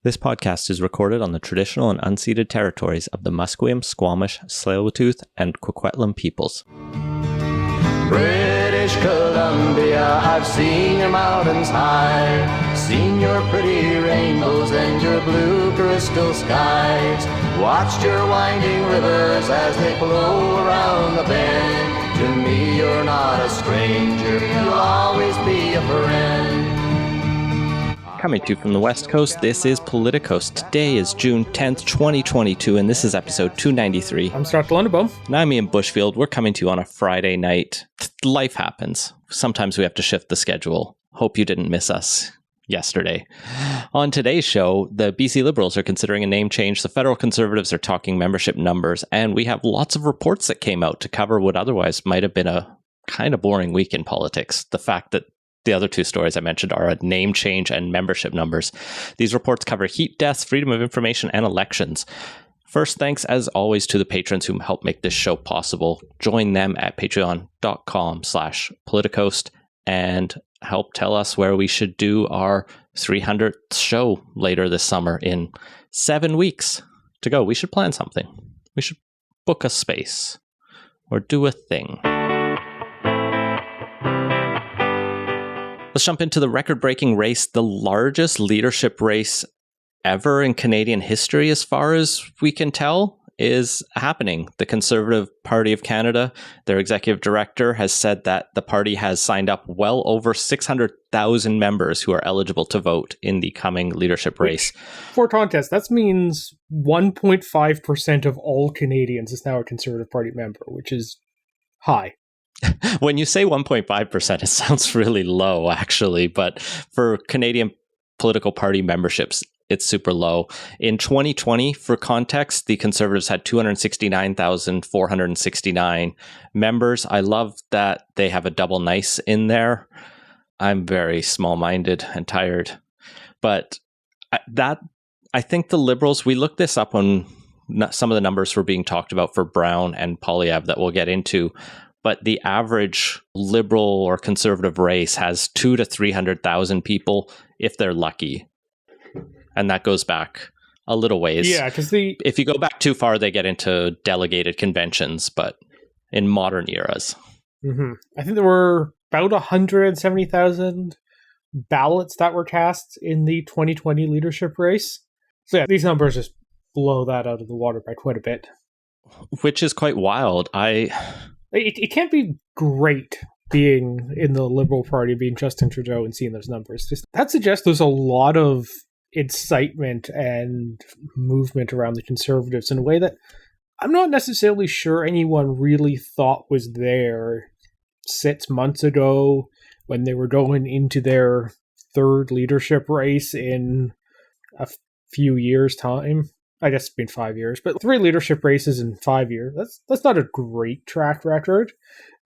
This podcast is recorded on the traditional and unceded territories of the Musqueam, Squamish, Tsleil-Waututh, and Coquitlam peoples. British Columbia, I've seen your mountains high, seen your pretty rainbows and your blue crystal skies, watched your winding rivers as they flow around the bend. To me you're not a stranger, you'll always be a friend. Coming to you from the West Coast, this is Politicos. Today is June 10th, 2022, and this is episode 293. I'm Scott Lunderbaum. And I'm Ian Bushfield. We're coming to you on a Friday night. Life happens. Sometimes we have to shift the schedule. Hope you didn't miss us yesterday. On today's show, the BC Liberals are considering a name change, the federal Conservatives are talking membership numbers, and we have lots of reports that came out to cover what otherwise might have been a kind of boring week in politics. The fact that the other two stories I mentioned are a name change and membership numbers. These reports cover heat deaths, freedom of information, and elections. First, thanks as always to the patrons who help make this show possible. Join them at patreon.com/politicos and help tell us where we should do our 300th show later this summer in 7 weeks to go. We should plan something. We should book a space or do a thing. Let's jump into the record-breaking race, the largest leadership race ever in Canadian history, as far as we can tell, is happening. The Conservative Party of Canada, their executive director, has said that the party has signed up well over 600,000 members who are eligible to vote in the coming leadership race. For context, that means 1.5% of all Canadians is now a Conservative Party member, which is high. When you say 1.5%, it sounds really low, actually. But for Canadian political party memberships, it's super low. In 2020, for context, the Conservatives had 269,469 members. I love that they have a double nice in there. I'm very small-minded and tired. But I think the Liberals, we looked this up when some of the numbers were being talked about for Brown and Poilievre that we'll get into. But the average Liberal or Conservative race has 200,000 to 300,000 people if they're lucky. And that goes back a little ways. Yeah, because if you go back too far, they get into delegated conventions, but in modern eras. Mm-hmm. I think there were about 170,000 ballots that were cast in the 2020 leadership race. So yeah, these numbers just blow that out of the water by quite a bit. Which is quite wild. It can't be great being in the Liberal Party, being Justin Trudeau and seeing those numbers. That suggests there's a lot of incitement and movement around the Conservatives in a way that I'm not necessarily sure anyone really thought was there 6 months ago when they were going into their third leadership race in a few years' time. I guess it's been 5 years, but 3 leadership races in 5 years, that's not a great track record.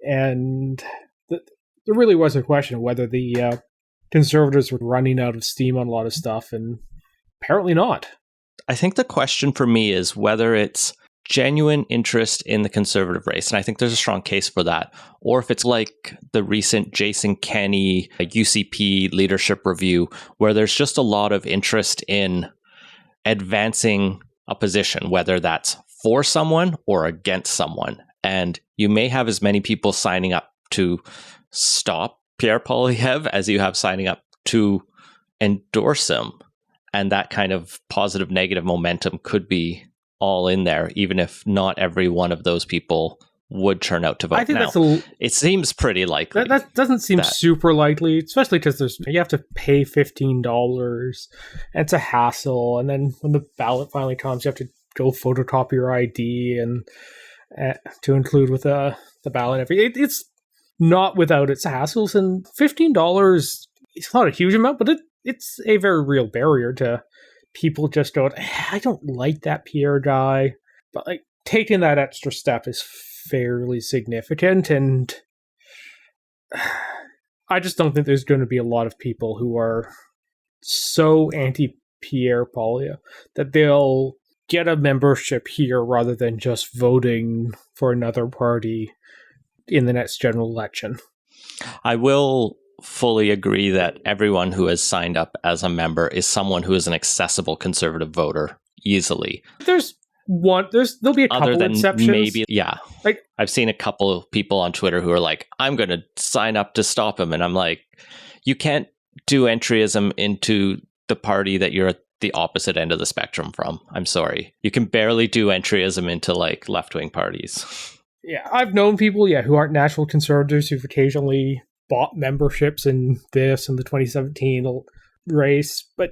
And there really was a question of whether the Conservatives were running out of steam on a lot of stuff, and apparently not. I think the question for me is whether it's genuine interest in the Conservative race, and I think there's a strong case for that, or if it's like the recent Jason Kenney UCP leadership review, where there's just a lot of interest in advancing a position, whether that's for someone or against someone. And you may have as many people signing up to stop Pierre Poilievre as you have signing up to endorse him. And that kind of positive, negative momentum could be all in there, even if not every one of those people would turn out to vote. I think now. It seems pretty likely. That doesn't seem super likely, especially because you have to pay $15. And it's a hassle. And then when the ballot finally comes, you have to go photocopy your ID and to include with the ballot. It's not without its hassles. And $15 is not a huge amount, but it's a very real barrier to people just going, I don't like that Pierre guy. But like taking that extra step is fairly significant, and I just don't think there's going to be a lot of people who are so anti-Pierre Poilievre that they'll get a membership here rather than just voting for another party in the next general election. I will fully agree that everyone who has signed up as a member is someone who is an accessible conservative voter easily. There'll be a Other couple than exceptions. maybe, yeah. Like, I've seen a couple of people on Twitter who are like, I'm going to sign up to stop him. And I'm like, you can't do entryism into the party that you're at the opposite end of the spectrum from. I'm sorry. You can barely do entryism into like left-wing parties. yeah, I've known people, who aren't national conservatives who've occasionally bought memberships in this and the 2017 race, but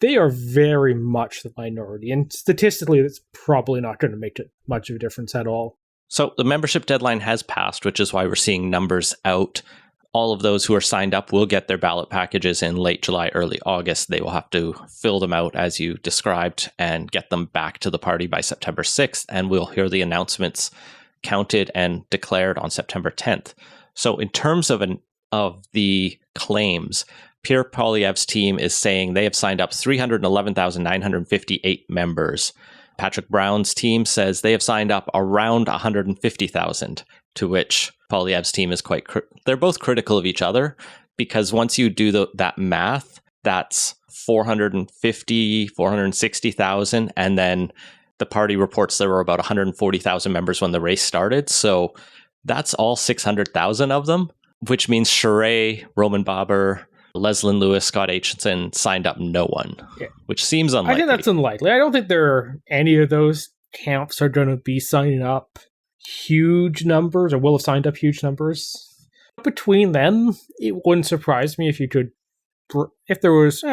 they are very much the minority. And statistically, that's probably not going to make much of a difference at all. So the membership deadline has passed, which is why we're seeing numbers out. All of those who are signed up will get their ballot packages in late July, early August. They will have to fill them out as you described and get them back to the party by September 6th. And we'll hear the announcements counted and declared on September 10th. So in terms of the claims, Pierre Poilievre's team is saying they have signed up 311,958 members. Patrick Brown's team says they have signed up around 150,000, to which Poilievre's team is they're both critical of each other, because once you do that math, that's 460,000. And then the party reports there were about 140,000 members when the race started. So that's all 600,000 of them, which means Charest, Roman Baber, Leslyn Lewis, Scott Aitchison signed up no one, which seems unlikely. I think that's unlikely. I don't think any of those camps are going to be signing up huge numbers or will have signed up huge numbers. Between them, it wouldn't surprise me if there was,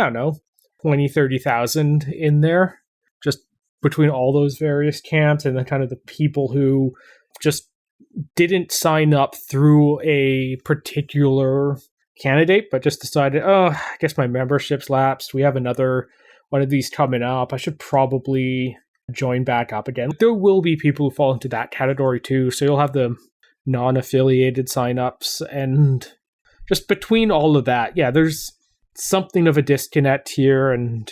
20, 30,000 in there, just between all those various camps, and then kind of the people who just didn't sign up through a particular candidate, but just decided, I guess my membership's lapsed. We have another one of these coming up. I should probably join back up again. There will be people who fall into that category too. So you'll have the non-affiliated signups, and just between all of that, there's something of a disconnect here, and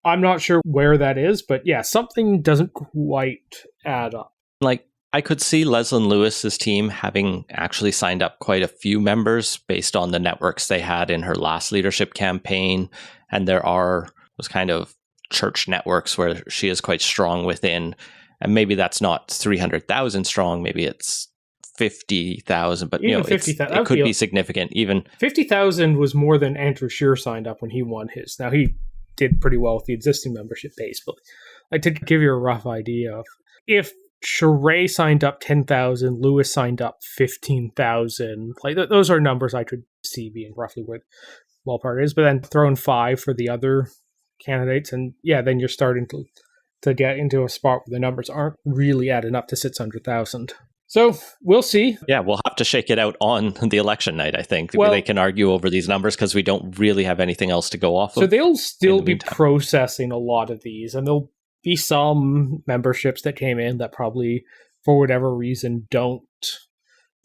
I'm not sure where that is, but something doesn't quite add up. Like, I could see Leslyn Lewis's team having actually signed up quite a few members based on the networks they had in her last leadership campaign. And there are those kind of church networks where she is quite strong within. And maybe that's not 300,000 strong. Maybe it's 50,000, but even it could be significant. Even 50,000 was more than Andrew Scheer signed up when he won his. Now, he did pretty well with the existing membership base, but to give you a rough idea of if Charest signed up 10,000, Lewis signed up 15,000. Like those are numbers I could see being roughly where ballpark is. But then throw 5 for the other candidates, and then you're starting to get into a spot where the numbers aren't really adding up to 600,000. So we'll see. Yeah, we'll have to shake it out on the election night, I think. Well, they can argue over these numbers because we don't really have anything else to go off of. So they'll still be processing a lot of these, and they'll be some memberships that came in that probably, for whatever reason, don't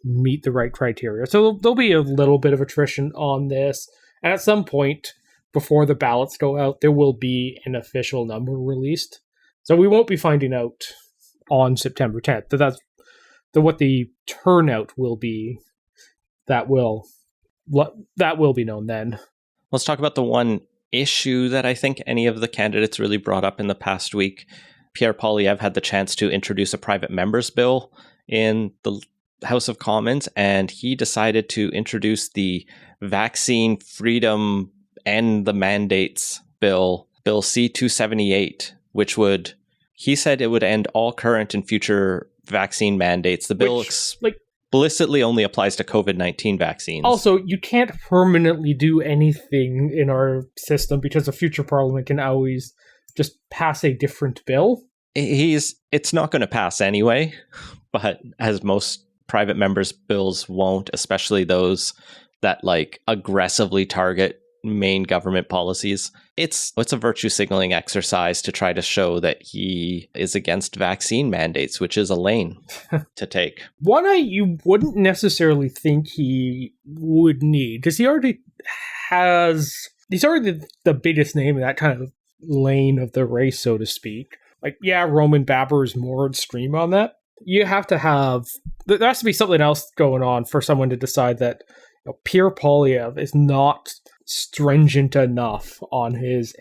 meet the right criteria. So there'll be a little bit of attrition on this. And at some point, before the ballots go out, there will be an official number released. So we won't be finding out on September 10th. But that's what the turnout will be. That will be known then. Let's talk about the one issue that I think any of the candidates really brought up in the past week. Pierre Poilievre had the chance to introduce a private members bill in the House of Commons, and he decided to introduce the Vaccine Freedom and the Mandates Bill C-278, which he said it would end all current and future vaccine mandates. The bill explicitly only applies to COVID-19 vaccines. Also, you can't permanently do anything in our system because a future parliament can always just pass a different bill. It's not going to pass anyway, but as most private members' bills won't, especially those that aggressively target main government policies. It's a virtue signaling exercise to try to show that he is against vaccine mandates, which is a lane to take. One you wouldn't necessarily think he would need, because he's already the biggest name in that kind of lane of the race, so to speak. Roman Baber is more extreme on that. There has to be something else going on for someone to decide that Pierre Poilievre is not stringent enough on his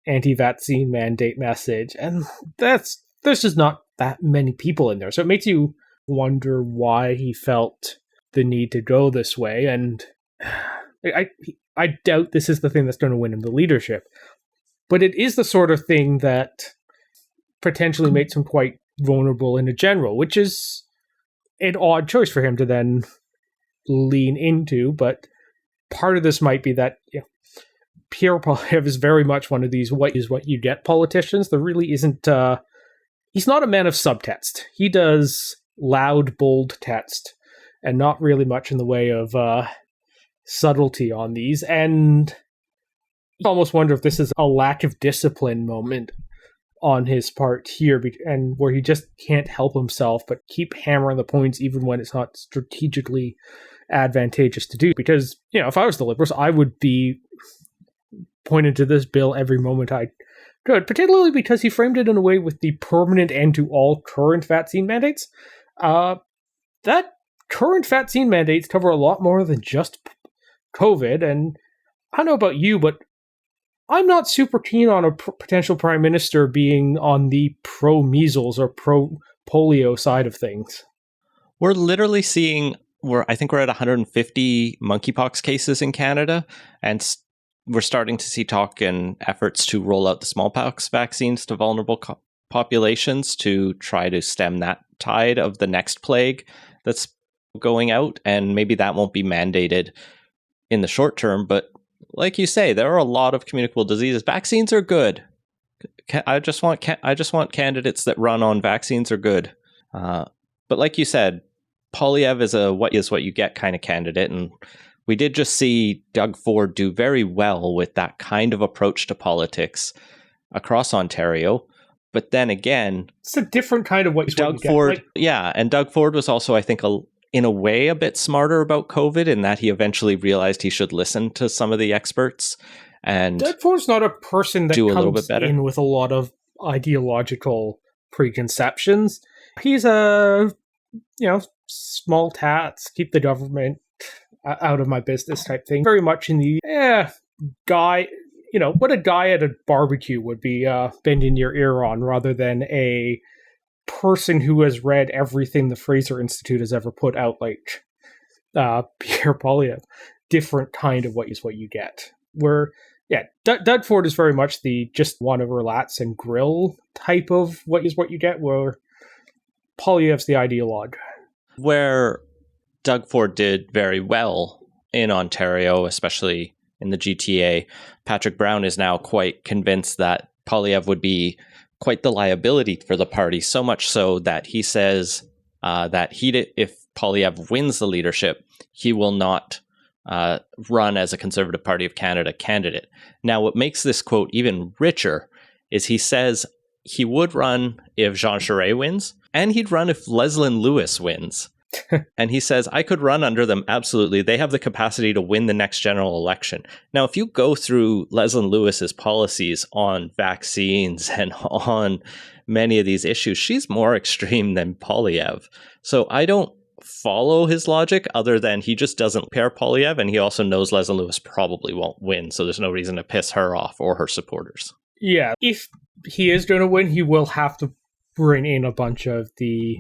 anti-vaccine mandate message, and there's just not that many people in there. So it makes you wonder why he felt the need to go this way, and I doubt this is the thing that's going to win him the leadership. But it is the sort of thing that potentially makes him quite vulnerable in a general, which is an odd choice for him to then lean into. But part of this might be that Pierre Poilievre is very much one of these what is what you get politicians. There really isn't... he's not a man of subtext. He does loud, bold text, and not really much in the way of subtlety on these. And you almost wonder if this is a lack of discipline moment on his part here, and where he just can't help himself but keep hammering the points even when it's not strategically advantageous to do. Because, if I was the Liberals, I would be pointing to this bill every moment I could, particularly because he framed it in a way with the permanent end to all current vaccine mandates. That current vaccine mandates cover a lot more than just COVID, and I don't know about you, but I'm not super keen on a potential prime minister being on the pro-measles or pro-polio side of things. We're literally seeing, I think we're at 150 monkeypox cases in Canada, and we're starting to see talk and efforts to roll out the smallpox vaccines to vulnerable populations to try to stem that tide of the next plague that's going out, and maybe that won't be mandated in the short term, but like you say, there are a lot of communicable diseases. Vaccines are good. I just want candidates that run on vaccines are good. But like you said, Poilievre is a what you get kind of candidate, and we did just see Doug Ford do very well with that kind of approach to politics across Ontario. But then again, it's a different kind of what Doug Ford, and Doug Ford was also, I think, in a way, a bit smarter about COVID in that he eventually realized he should listen to some of the experts. And Doug Ford's not a person that do a comes little bit better in with a lot of ideological preconceptions. He's a, small tats, keep the government out of my business type thing. Very much in the guy, what a guy at a barbecue would be bending your ear on, rather than a person who has read everything the Fraser Institute has ever put out, like Pierre Poilievre. Different kind of what you get. Where, Doug Ford is very much the just want to relax and grill type of what you get, where Poilievre's the ideologue. Where Doug Ford did very well in Ontario, especially in the GTA, Patrick Brown is now quite convinced that Poilievre would be quite the liability for the party, so much so that he says that if Poilievre wins the leadership, he will not run as a Conservative Party of Canada candidate. Now, what makes this quote even richer is he says he would run if Jean Charest wins, and he'd run if Leslyn Lewis wins. And he says, I could run under them, absolutely. They have the capacity to win the next general election. Now, if you go through Leslyn Lewis's policies on vaccines and on many of these issues, she's more extreme than Poilievre. So I don't follow his logic, other than he just doesn't pair Poilievre, and he also knows Leslyn Lewis probably won't win, so there's no reason to piss her off or her supporters. Yeah, if he is going to win, he will have to bring in a bunch of the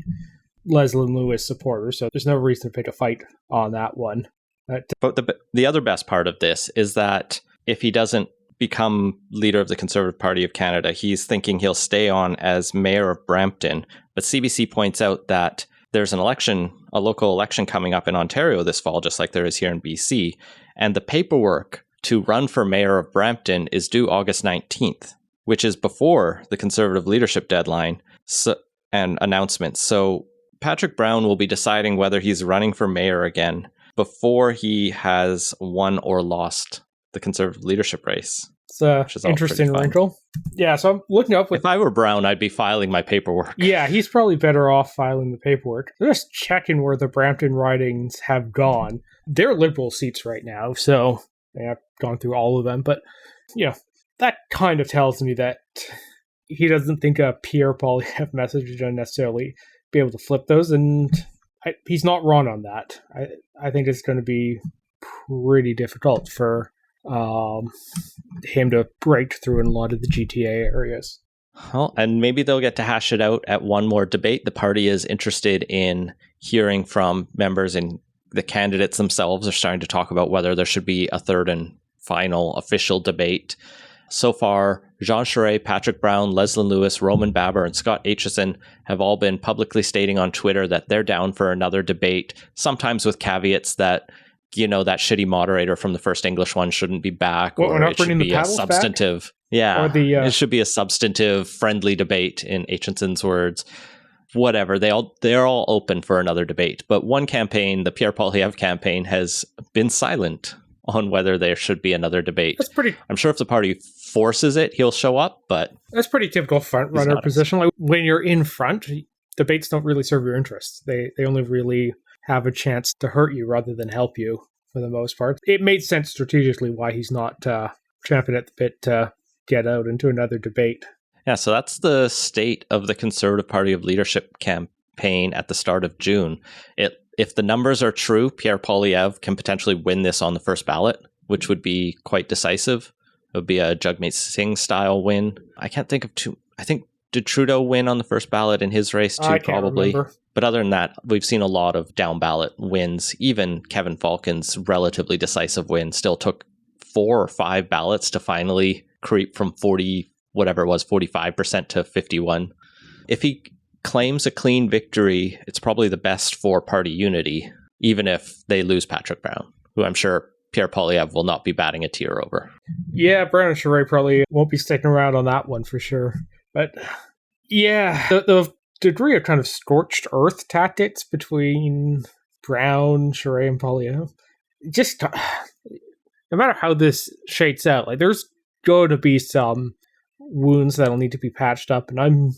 Leslyn Lewis supporters, so there's no reason to pick a fight on that one. But the other best part of this is that if he doesn't become leader of the Conservative Party of Canada, he's thinking he'll stay on as mayor of Brampton. But CBC points out that there's a local election coming up in Ontario this fall, just like there is here in BC, and the paperwork to run for mayor of Brampton is due August 19th, which is before the Conservative leadership deadline and announcements. So Patrick Brown will be deciding whether he's running for mayor again before he has won or lost the Conservative leadership race. It's an interesting wrinkle. Yeah, so I'm looking up with... If I were Brown, I'd be filing my paperwork. Yeah, he's probably better off filing the paperwork. They're just checking where the Brampton ridings have gone. They're Liberal seats right now, so I've gone through all of them. But, that kind of tells me that he doesn't think a Pierre Poilievre message is going to necessarily be able to flip those, and he's not wrong on that. I think it's going to be pretty difficult for him to break through in a lot of the GTA areas. Well, and maybe they'll get to hash it out at one more debate. The party is interested in hearing from members, and the candidates themselves are starting to talk about whether there should be a third and final official debate. So far, Jean Charest, Patrick Brown, Leslyn Lewis, Roman Baber, and Scott Aitchison have all been publicly stating on Twitter that they're down for another debate, sometimes with caveats that, that shitty moderator from the first English one shouldn't be back, or it should be a substantive back? Yeah, it should be a substantive, friendly debate, in Aitchison's words. Whatever, they're all open for another debate. But one campaign, the Pierre Poilievre campaign, has been silent on whether there should be another debate. I'm sure if the party forces it, he'll show up, but that's pretty typical front runner position. Like when you're in front, debates don't really serve your interests. They only really have a chance to hurt you rather than help you for the most part. It made sense strategically why he's not champing at the bit to get out into another debate. Yeah, so that's the state of the Conservative Party of Leadership campaign at the start of June. If the numbers are true, Pierre Poilievre can potentially win this on the first ballot, which would be quite decisive. It would be a Jagmeet Singh style win. I can't think of two. I think, did Trudeau win on the first ballot in his race too? Probably. Remember. But other than that, we've seen a lot of down ballot wins. Even Kevin Falcon's relatively decisive win still took 4 or 5 ballots to finally creep from 45% to 51%. If he claims a clean victory, it's probably the best for party unity, even if they lose Patrick Brown, who I'm sure Pierre Poilievre will not be batting a tear over. Yeah, Brown and Charest probably won't be sticking around on that one for sure. But yeah, the degree of kind of scorched earth tactics between Brown, Charest, and Poilievre, just no matter how this shakes out, like there's going to be some wounds that'll need to be patched up, and I'm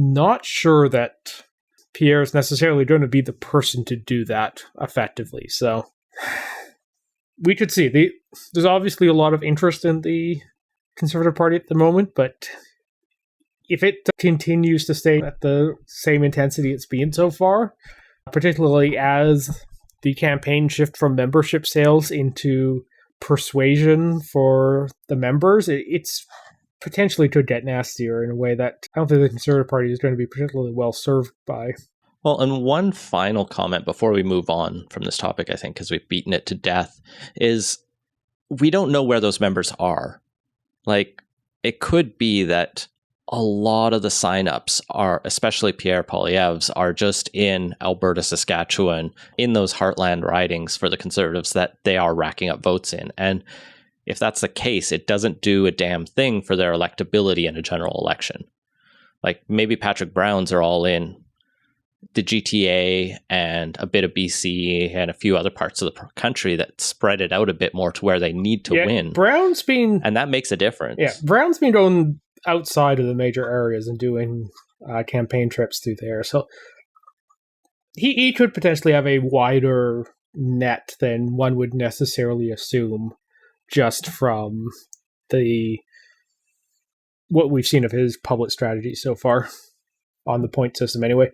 not sure that Pierre is necessarily going to be the person to do that effectively. So we could see. There's obviously a lot of interest in the Conservative Party at the moment, but if it continues to stay at the same intensity it's been so far, particularly as the campaign shift from membership sales into persuasion for the members, it's potentially could get nastier in a way that I don't think the Conservative Party is going to be particularly well served by. Well, and one final comment before we move on from this topic, I think, because we've beaten it to death, is we don't know where those members are. Like, it could be that a lot of the signups are, especially Pierre Poilievre's, are just in Alberta, Saskatchewan, in those heartland ridings for the Conservatives that they are racking up votes in. And if that's the case, it doesn't do a damn thing for their electability in a general election. Like, maybe Patrick Brown's are all in the GTA and a bit of BC and a few other parts of the country that spread it out a bit more to where they need to win. And that makes a difference. Yeah, Brown's been going outside of the major areas and doing campaign trips through there. So he could potentially have a wider net than one would necessarily assume just from what we've seen of his public strategy so far on the point system anyway.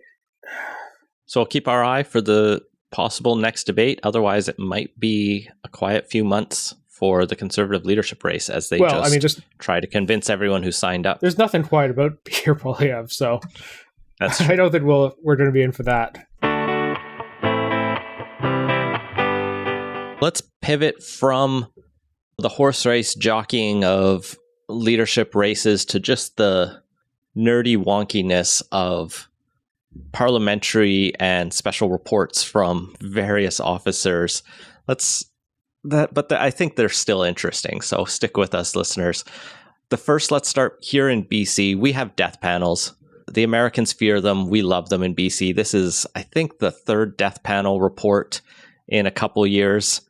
So we'll keep our eye for the possible next debate. Otherwise, it might be a quiet few months for the Conservative leadership race as they just try to convince everyone who signed up. There's nothing quiet about Pierre Poilievre, so that's true. I don't think we're going to be in for that. Let's pivot from the horse race jockeying of leadership races to just the nerdy wonkiness of parliamentary and special reports from various officers. I think they're still interesting, so stick with us, listeners. Let's start here in BC. We have death panels. The Americans fear them. We love them in BC. This is, I think, the 3rd death panel report in a couple years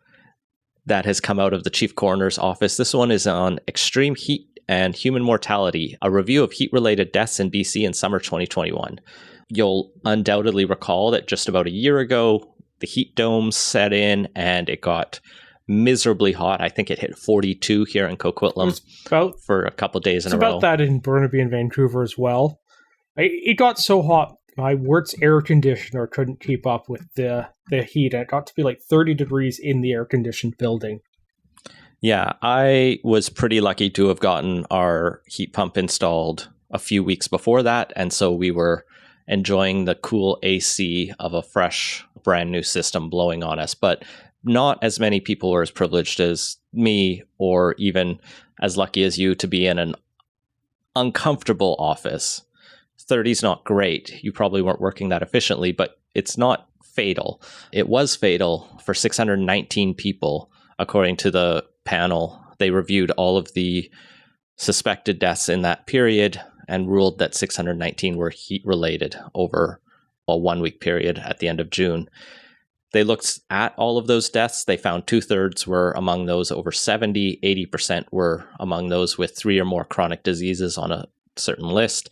that has come out of the Chief Coroner's office. This one is on extreme heat and human mortality, a review of heat-related deaths in BC in summer 2021. You'll undoubtedly recall that just about a year ago, the heat dome set in and it got miserably hot. I think it hit 42 here in Coquitlam for a couple days in a row. It's about that in Burnaby and Vancouver as well. It got so hot My Wirt's air conditioner couldn't keep up with the heat, and it got to be like 30 degrees in the air-conditioned building. Yeah, I was pretty lucky to have gotten our heat pump installed a few weeks before that, and so we were enjoying the cool AC of a fresh, brand new system blowing on us. But not as many people were as privileged as me, or even as lucky as you to be in an uncomfortable office. 30 is not great. You probably weren't working that efficiently, but it's not fatal. It was fatal for 619 people, according to the panel. They reviewed all of the suspected deaths in that period and ruled that 619 were heat-related over a 1-week period at the end of June. They looked at all of those deaths. They found 2/3 were among those over 70, 80% were among those with 3 or more chronic diseases on a certain list.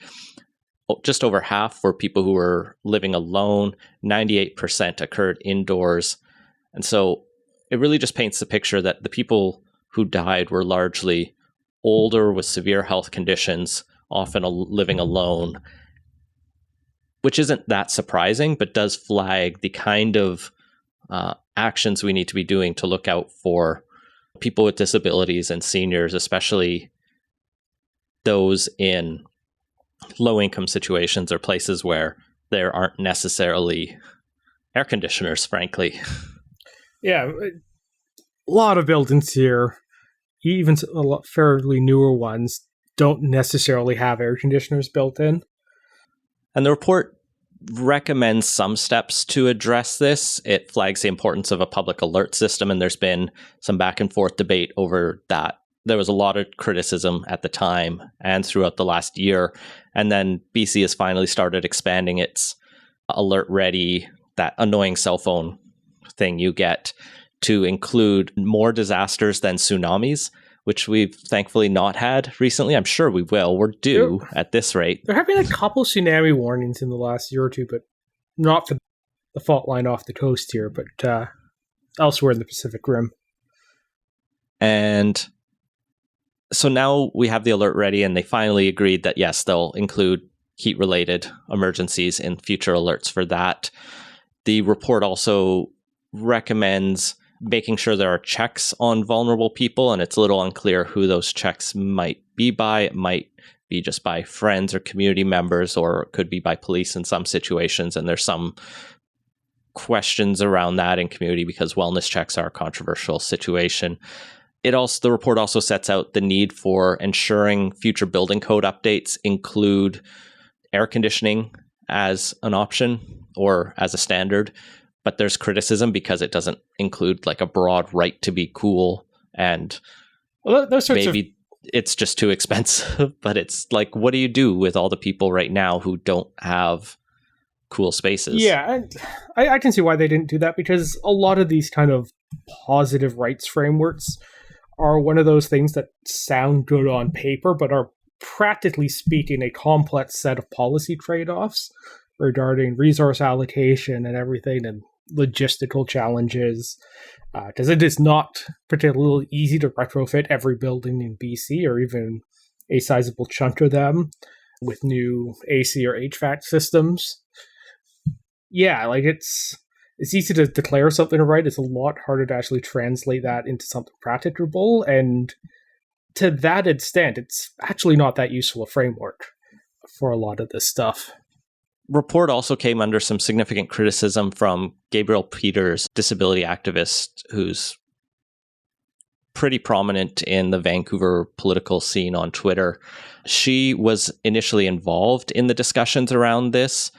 Just over half were people who were living alone. 98% occurred indoors. And so it really just paints the picture that the people who died were largely older with severe health conditions, often living alone, which isn't that surprising, but does flag the kind of actions we need to be doing to look out for people with disabilities and seniors, especially those in low-income situations or places where there aren't necessarily air conditioners, frankly. Yeah, a lot of buildings here, even a lot fairly newer ones, don't necessarily have air conditioners built in. And the report recommends some steps to address this. It flags the importance of a public alert system, and there's been some back and forth debate over that. There was a lot of criticism at the time and throughout the last year. And then BC has finally started expanding its Alert Ready, that annoying cell phone thing you get, to include more disasters than tsunamis, which we've thankfully not had recently. I'm sure we will. We're due at this rate. There have been a couple tsunami warnings in the last year or two, but not for the fault line off the coast here, but elsewhere in the Pacific Rim. And so now we have the Alert Ready, and they finally agreed that, yes, they'll include heat-related emergencies in future alerts for that. The report also recommends making sure there are checks on vulnerable people, and it's a little unclear who those checks might be by. It might be just by friends or community members, or it could be by police in some situations, and there's some questions around that in community because wellness checks are a controversial situation. The report also sets out the need for ensuring future building code updates include air conditioning as an option or as a standard, but there's criticism because it doesn't include like a broad right to be cool, and those sorts maybe it's just too expensive. But it's like, what do you do with all the people right now who don't have cool spaces? Yeah, I can see why they didn't do that, because a lot of these kind of positive rights frameworks are one of those things that sound good on paper, but are practically speaking a complex set of policy trade-offs regarding resource allocation and everything, and logistical challenges, because it is not particularly easy to retrofit every building in BC, or even a sizable chunk of them, with new AC or HVAC systems. Yeah, like it's easy to declare something right. It's a lot harder to actually translate that into something practicable, and to that extent, it's actually not that useful a framework for a lot of this stuff. Report also came under some significant criticism from Gabrielle Peters, disability activist who's pretty prominent in the Vancouver political scene on Twitter. She was initially involved in the discussions around this.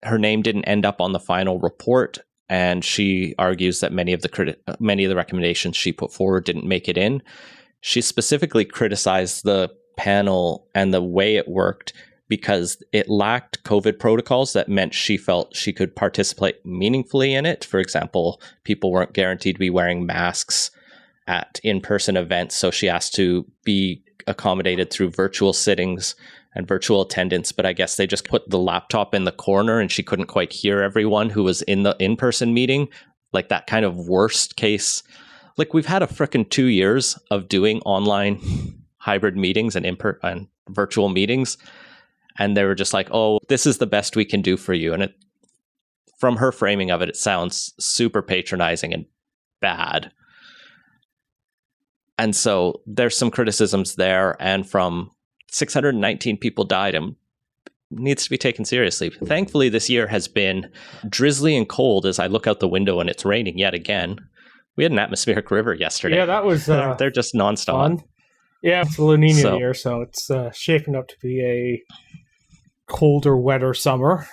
Her name didn't end up on the final report, and she argues that many of the recommendations she put forward didn't make it in. She specifically criticized the panel and the way it worked because it lacked COVID protocols that meant she felt she could participate meaningfully in it. For example, people weren't guaranteed to be wearing masks at in-person events, so she asked to be accommodated through virtual sittings and virtual attendance, but I guess they just put the laptop in the corner and she couldn't quite hear everyone who was in the in-person meeting, like that kind of worst case. Like, we've had a frickin' 2 years of doing online hybrid meetings and virtual meetings, And they were just like, oh, this is the best we can do for you. And from her framing of it, it sounds super patronizing and bad. And so there's some criticisms there. And from 619 people died and needs to be taken seriously. Thankfully, this year has been drizzly and cold as I look out the window and it's raining yet again. We had an atmospheric river yesterday. Yeah, that was they're just nonstop. fun. Yeah, it's a La Nina year, so it's shaping up to be a colder, wetter summer.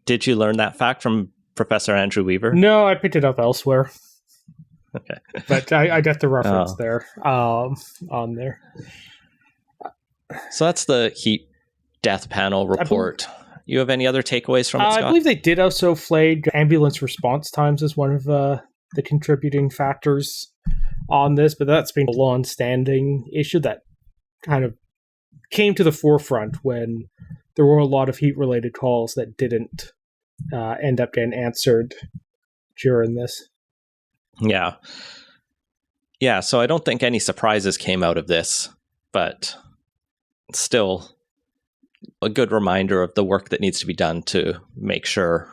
Did you learn that fact from Professor Andrew Weaver? No, I picked it up elsewhere. Okay. But I got the reference there on there. So that's the heat death panel report. You have any other takeaways from it, Scott? I believe they did also flag ambulance response times as one of the contributing factors on this, but that's been a long-standing issue that kind of came to the forefront when there were a lot of heat-related calls that didn't end up getting answered during this. Yeah. Yeah, so I don't think any surprises came out of this, but still a good reminder of the work that needs to be done to make sure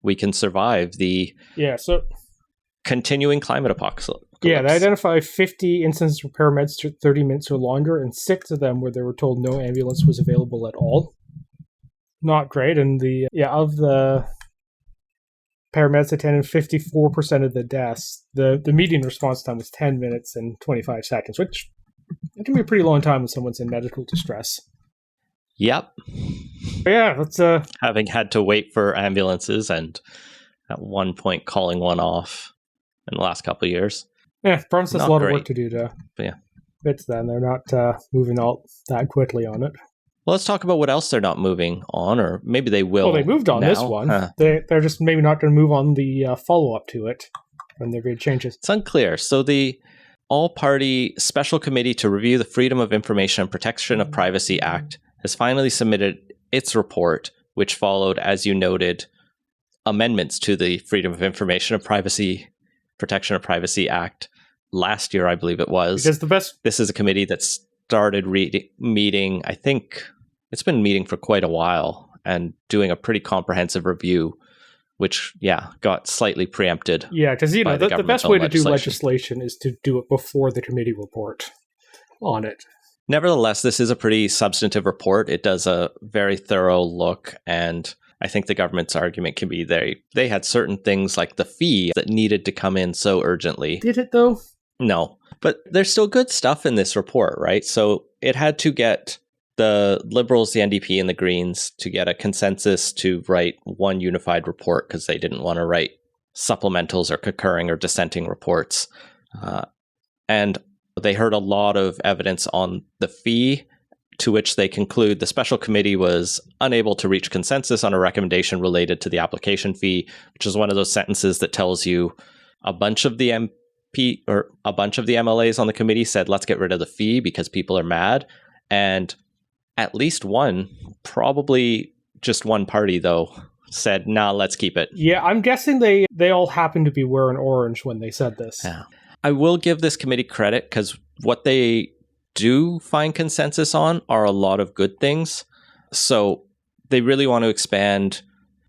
we can survive the continuing climate apocalypse. Yeah, they identified 50 instances where paramedics took 30 minutes or longer, and 6 of them where they were told no ambulance was available at all. Not great. And of the paramedics attended 54% of the deaths, the median response time was 10 minutes and 25 seconds, which it can be a pretty long time when someone's in medical distress. Yep. But yeah, that's having had to wait for ambulances and at one point calling one off in the last couple of years. Yeah, promise there's a lot of work to do to fix them. They're not moving all that quickly on it. Well, let's talk about what else they're not moving on, or maybe they will. Well, they moved on now. this one. They're just maybe not going to move on the follow-up to it when there be changes. It's unclear. So the All-Party Special Committee to Review the Freedom of Information and Protection of Privacy Act has finally submitted its report, which followed, as you noted, amendments to the Freedom of Information and Privacy Protection of Privacy Act last year, I believe it was. Because this is a committee that started meeting, I think it's been meeting for quite a while and doing a pretty comprehensive review, which, got slightly preempted. Yeah, because, the best way to do legislation is to do it before the committee report on it. Nevertheless, this is a pretty substantive report. It does a very thorough look, and I think the government's argument can be they had certain things like the fee that needed to come in so urgently. Did it, though? No, but there's still good stuff in this report, right? So it had to get the Liberals, the NDP, and the Greens to get a consensus to write one unified report because they didn't want to write supplementals or concurring or dissenting reports. And they heard a lot of evidence on the fee, to which they conclude the special committee was unable to reach consensus on a recommendation related to the application fee, which is one of those sentences that tells you a bunch of the MLAs on the committee said, let's get rid of the fee because people are mad. And at least one, probably just one party, though, said, nah, let's keep it. Yeah, I'm guessing they all happened to be wearing orange when they said this. Yeah. I will give this committee credit because what they do find consensus on are a lot of good things. So they really want to expand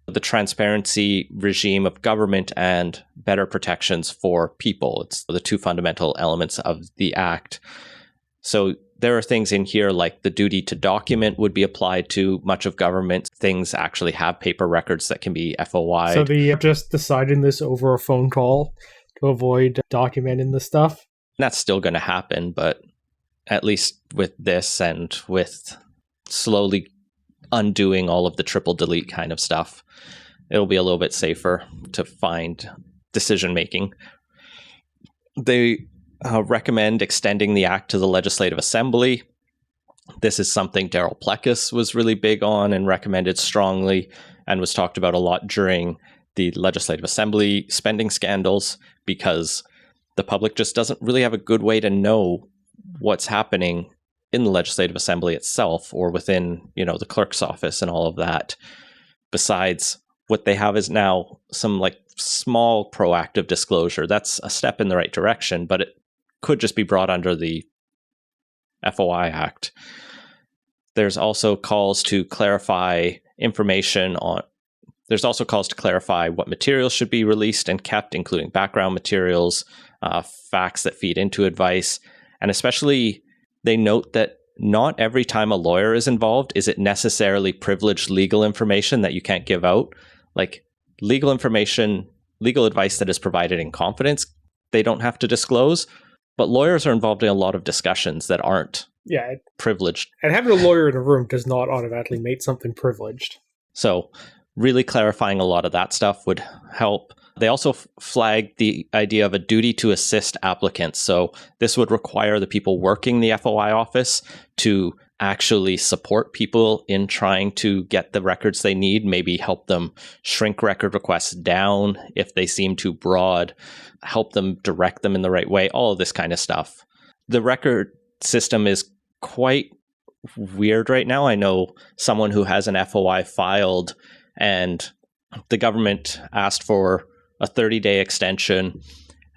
the transparency regime of government and better protections for people. It's the two fundamental elements of the act. So there are things in here like the duty to document would be applied to much of government. Things actually have paper records that can be FOI'd. So they just deciding this over a phone call to avoid documenting the stuff? That's still going to happen, but at least with this and with slowly undoing all of the triple delete kind of stuff, it'll be a little bit safer to find decision making. They recommend extending the act to the Legislative Assembly. This is something Daryl Plecas was really big on and recommended strongly and was talked about a lot during the Legislative Assembly spending scandals, because the public just doesn't really have a good way to know what's happening in the Legislative Assembly itself or within, the clerk's office and all of that. Besides, what they have is now some small proactive disclosure. That's a step in the right direction, but it could just be brought under the FOI Act. There's also calls to clarify there's also calls to clarify what materials should be released and kept, including background materials, facts that feed into advice. And especially, they note that not every time a lawyer is involved is it necessarily privileged legal information that you can't give out. Like legal information, legal advice that is provided in confidence, they don't have to disclose. But lawyers are involved in a lot of discussions that aren't privileged. And having a lawyer in a room does not automatically make something privileged. So really clarifying a lot of that stuff would help. They also flagged the idea of a duty to assist applicants. So this would require the people working the FOI office to actually support people in trying to get the records they need, maybe help them shrink record requests down if they seem too broad, help them direct them in the right way, all of this kind of stuff. The record system is quite weird right now. I know someone who has an FOI filed, and the government asked for a 30-day extension,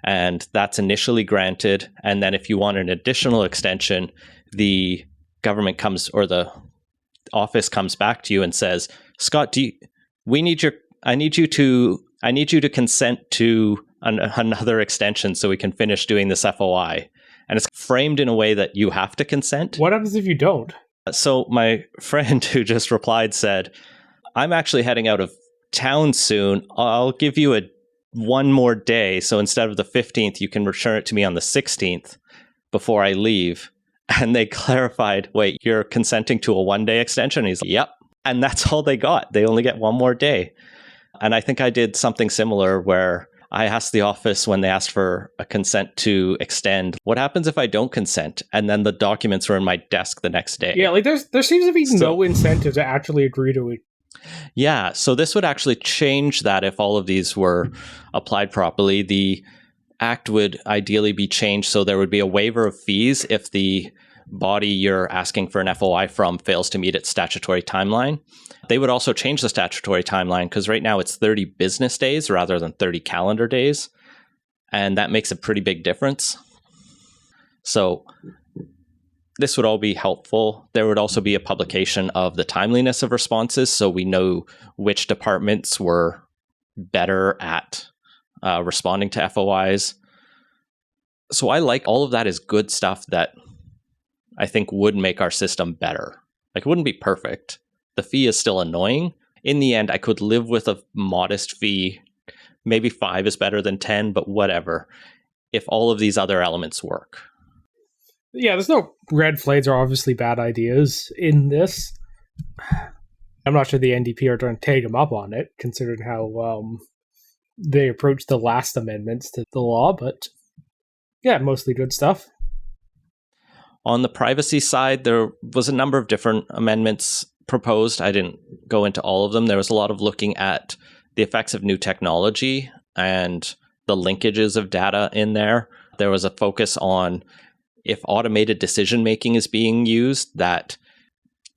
and that's initially granted. And then if you want an additional extension, the government comes, or the office comes back to you and says, Scott, I need you to consent to another extension so we can finish doing this FOI. And it's framed in a way that you have to consent. What happens if you don't? So my friend who just replied said, I'm actually heading out of town soon. I'll give you one more day. So instead of the 15th, you can return it to me on the 16th before I leave. And they clarified, wait, you're consenting to a 1-day extension? He's like, yep. And that's all they got. They only get one more day. And I think I did something similar where I asked the office when they asked for a consent to extend, what happens if I don't consent? And then the documents were in my desk the next day. Yeah, like there seems to be no incentive to actually agree to it. Yeah, so this would actually change that if all of these were applied properly. The act would ideally be changed so there would be a waiver of fees if the body you're asking for an FOI from fails to meet its statutory timeline. They would also change the statutory timeline because right now it's 30 business days rather than 30 calendar days. And that makes a pretty big difference. So this would all be helpful. There would also be a publication of the timeliness of responses so we know which departments were better at responding to FOIs. So I like all of that is good stuff that I think would make our system better. Like it wouldn't be perfect. The fee is still annoying. In the end, I could live with a modest fee. Maybe 5 is better than 10, but whatever. If all of these other elements work. Yeah, there's no red flags or obviously bad ideas in this. I'm not sure the NDP are trying to take them up on it, considering how they approached the last amendments to the law, but yeah, mostly good stuff. On the privacy side, there was a number of different amendments proposed. I didn't go into all of them. There was a lot of looking at the effects of new technology and the linkages of data in there. There was a focus on if automated decision-making is being used, that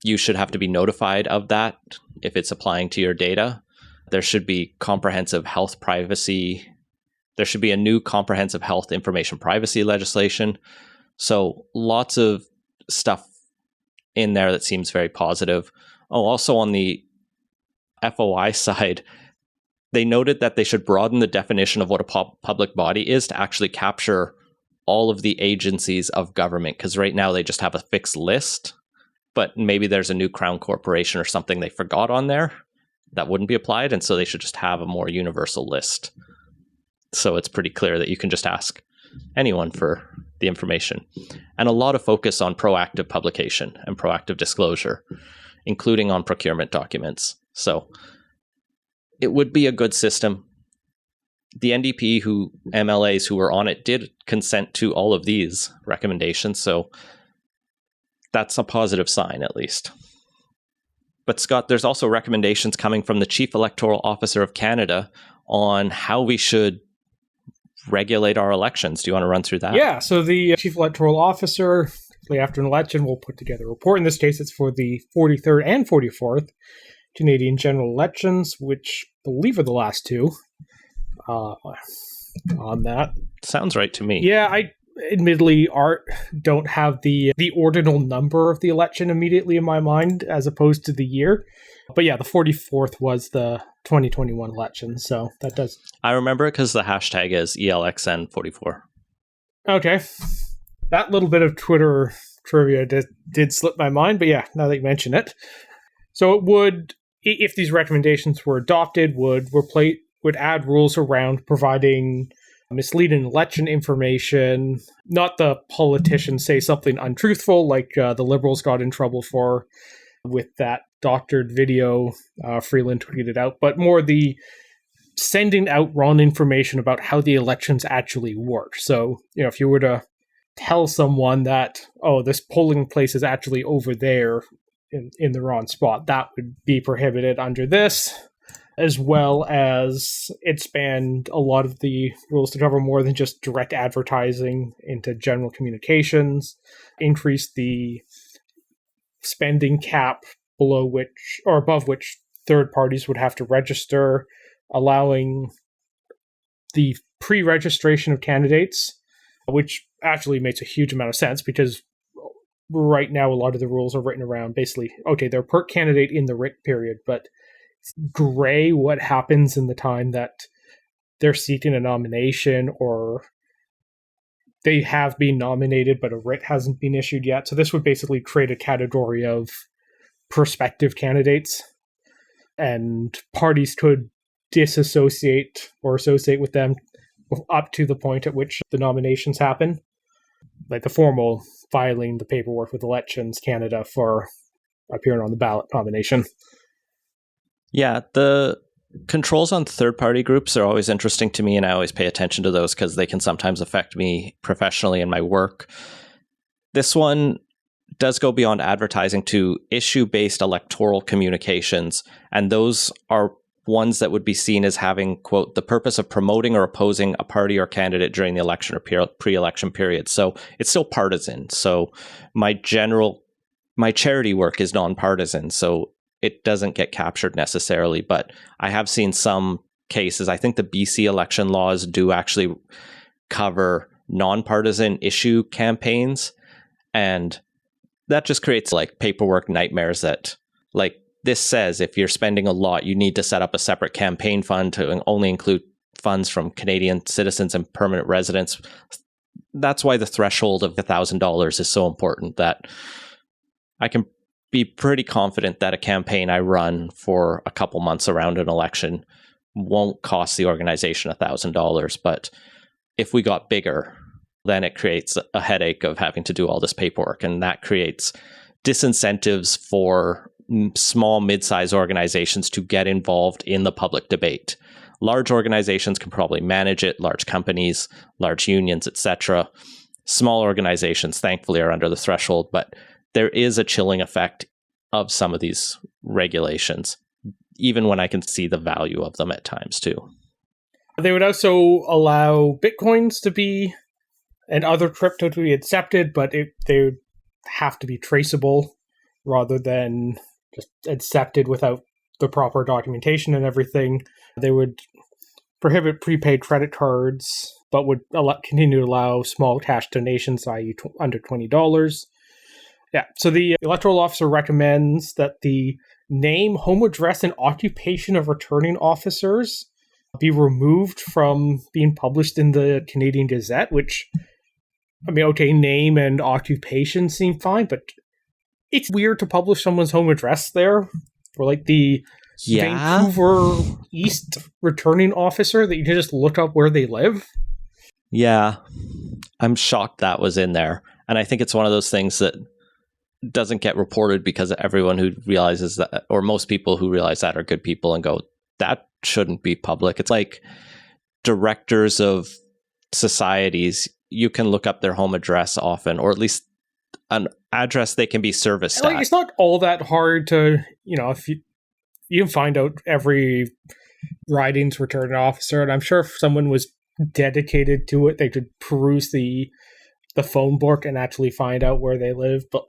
you should have to be notified of that if it's applying to your data. There should be comprehensive health privacy. There should be a new comprehensive health information privacy legislation. So lots of stuff in there that seems very positive. Oh, also on the FOI side, they noted that they should broaden the definition of what a public body is to actually capture all of the agencies of government, because right now they just have a fixed list, but maybe there's a new crown corporation or something they forgot on there that wouldn't be applied, and so they should just have a more universal list. So it's pretty clear that you can just ask anyone for the information. And a lot of focus on proactive publication and proactive disclosure, including on procurement documents. So it would be a good system. The NDP MLAs who were on it did consent to all of these recommendations, so that's a positive sign at least. But Scott, there's also recommendations coming from the Chief Electoral Officer of Canada on how we should regulate our elections. Do you want to run through that? Yeah, so the Chief Electoral Officer, after an election, will put together a report. In this case, it's for the 43rd and 44th Canadian general elections, which I believe are the last two on that. Sounds right to me. Yeah, admittedly don't have the ordinal number of the election immediately in my mind as opposed to the year. But yeah, the 44th was the 2021 election, so that does. I remember it because the hashtag is ELXN44. Okay. That little bit of Twitter trivia did slip my mind, but yeah, now that you mention it. So it would, if these recommendations were adopted, would add rules around providing misleading election information, not the politicians say something untruthful like the Liberals got in trouble for with that doctored video Freeland tweeted out, but more the sending out wrong information about how the elections actually work. So, if you were to tell someone that, oh, this polling place is actually over there in the wrong spot, that would be prohibited under this, as well as expand a lot of the rules to cover more than just direct advertising into general communications, increase the spending cap below which or above which third parties would have to register, allowing the pre-registration of candidates, which actually makes a huge amount of sense because right now a lot of the rules are written around basically, okay, they're per candidate in the writ period, but gray what happens in the time that they're seeking a nomination or they have been nominated but a writ hasn't been issued yet. So this would basically create a category of prospective candidates, and parties could disassociate or associate with them up to the point at which the nominations happen, like the formal filing the paperwork with Elections Canada for appearing on the ballot nomination. Yeah, the controls on third-party groups are always interesting to me, and I always pay attention to those because they can sometimes affect me professionally in my work. This one does go beyond advertising to issue-based electoral communications, and those are ones that would be seen as having, quote, the purpose of promoting or opposing a party or candidate during the election or pre-election period. So it's still partisan. So my charity work is nonpartisan, so it doesn't get captured necessarily. But I have seen some cases. I think the BC election laws do actually cover nonpartisan issue campaigns, and that just creates like paperwork nightmares that, like, this says if you're spending a lot, you need to set up a separate campaign fund to only include funds from Canadian citizens and permanent residents. That's why the threshold of $1,000 is so important, that I can be pretty confident that a campaign I run for a couple months around an election won't cost the organization $1,000. But if we got bigger, then it creates a headache of having to do all this paperwork, and that creates disincentives for small, mid-sized organizations to get involved in the public debate. Large organizations can probably manage it, large companies, large unions, etc. Small organizations, thankfully, are under the threshold, but there is a chilling effect of some of these regulations, even when I can see the value of them at times, too. They would also allow Bitcoins to be, and other crypto to be accepted, but they would have to be traceable rather than just accepted without the proper documentation and everything. They would prohibit prepaid credit cards, but would continue to allow small cash donations, i.e. under $20. Yeah, so the electoral officer recommends that the name, home address, and occupation of returning officers be removed from being published in the Canadian Gazette, which, I mean, okay, name and occupation seem fine, but it's weird to publish someone's home address there, or like the Vancouver East returning officer that you can just look up where they live. Yeah, I'm shocked that was in there. And I think it's one of those things that doesn't get reported because everyone who realizes that, or most people who realize that, are good people and go, that shouldn't be public. It's like directors of societies, you can look up their home address often, or at least an address they can be serviced like, at. It's not all that hard to, if you can find out every riding's returning officer, and I'm sure if someone was dedicated to it, they could peruse the phone book and actually find out where they live. But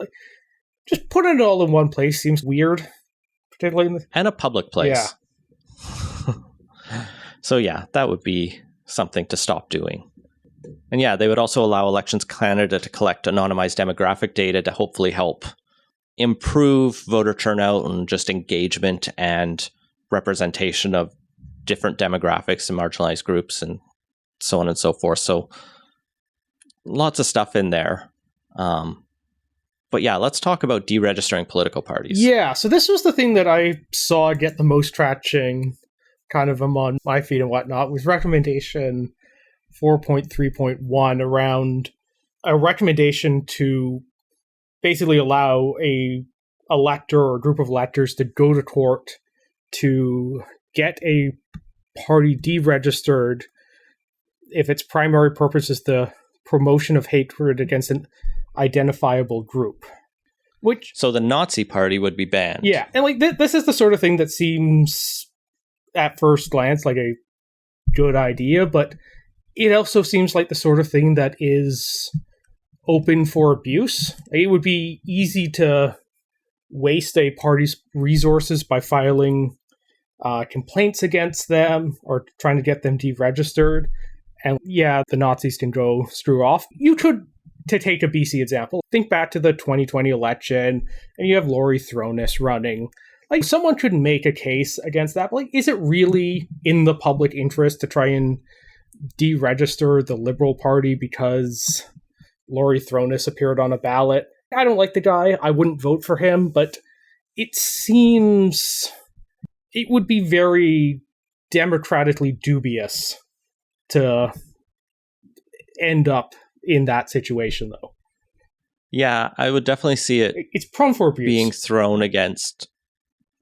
just putting it all in one place seems weird, particularly and a public place. Yeah. So yeah, that would be something to stop doing. And yeah, they would also allow Elections Canada to collect anonymized demographic data to hopefully help improve voter turnout and just engagement and representation of different demographics and marginalized groups and so on and so forth. So lots of stuff in there. But yeah, let's talk about deregistering political parties. Yeah, so this was the thing that I saw get the most traction kind of among my feed and whatnot, was recommendation 4.3.1 around a recommendation to basically allow a elector or a group of electors to go to court to get a party deregistered if its primary purpose is the promotion of hatred against an identifiable group. So the Nazi Party would be banned. Yeah, and like this is the sort of thing that seems at first glance like a good idea, but it also seems like the sort of thing that is open for abuse. It would be easy to waste a party's resources by filing complaints against them or trying to get them deregistered. And yeah, the Nazis can go screw off. You could, to take a BC example, think back to the 2020 election and you have Laurie Thronis running. Like, someone could make a case against that, but like, is it really in the public interest to try and deregister the Liberal Party because Laurie Thronis appeared on a ballot? I don't like the guy. I wouldn't vote for him, but it seems it would be very democratically dubious to end up in that situation, though. Yeah, I would definitely see it. It's prone for abuse. Being thrown against,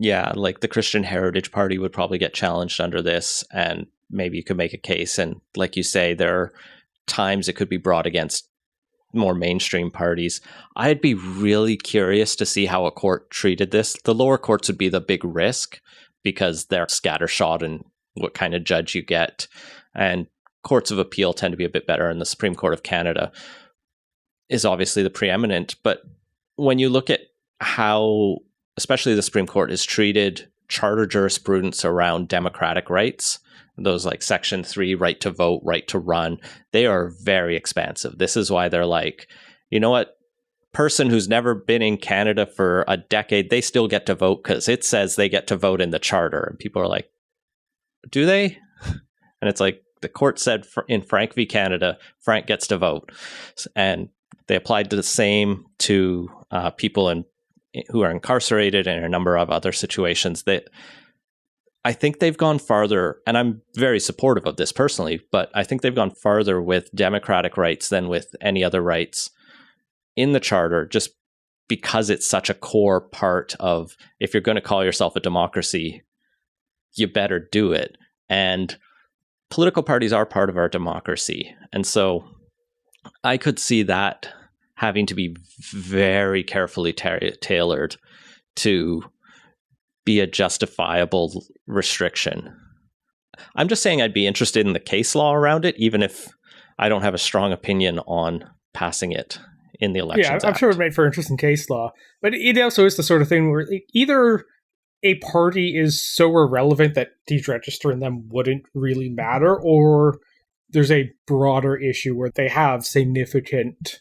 like the Christian Heritage Party would probably get challenged under this, and maybe you could make a case. And like you say, there are times it could be brought against more mainstream parties. I'd be really curious to see how a court treated this. The lower courts would be the big risk because they're scattershot in what kind of judge you get. And courts of appeal tend to be a bit better, and the Supreme Court of Canada is obviously the preeminent. But when you look at how, especially the Supreme Court, has treated charter jurisprudence around democratic rights, those like Section 3, right to vote, right to run, they are very expansive. This is why they're like, you know what? Person who's never been in Canada for a decade, they still get to vote because it says they get to vote in the charter. And people are like, do they? And it's like, the court said in Frank v. Canada, Frank gets to vote. And they applied the same to people who are incarcerated and a number of other situations. That I think they've gone farther, and I'm very supportive of this personally, but I think they've gone farther with democratic rights than with any other rights in the charter, just because it's such a core part of, if you're going to call yourself a democracy, you better do it. And political parties are part of our democracy. And so I could see that having to be very carefully tailored to be a justifiable restriction. I'm just saying I'd be interested in the case law around it, even if I don't have a strong opinion on passing it in the Elections Yeah, I'm sure it made for interesting case law. But it also is the sort of thing where either a party is so irrelevant that deregistering them wouldn't really matter, or there's a broader issue where they have significant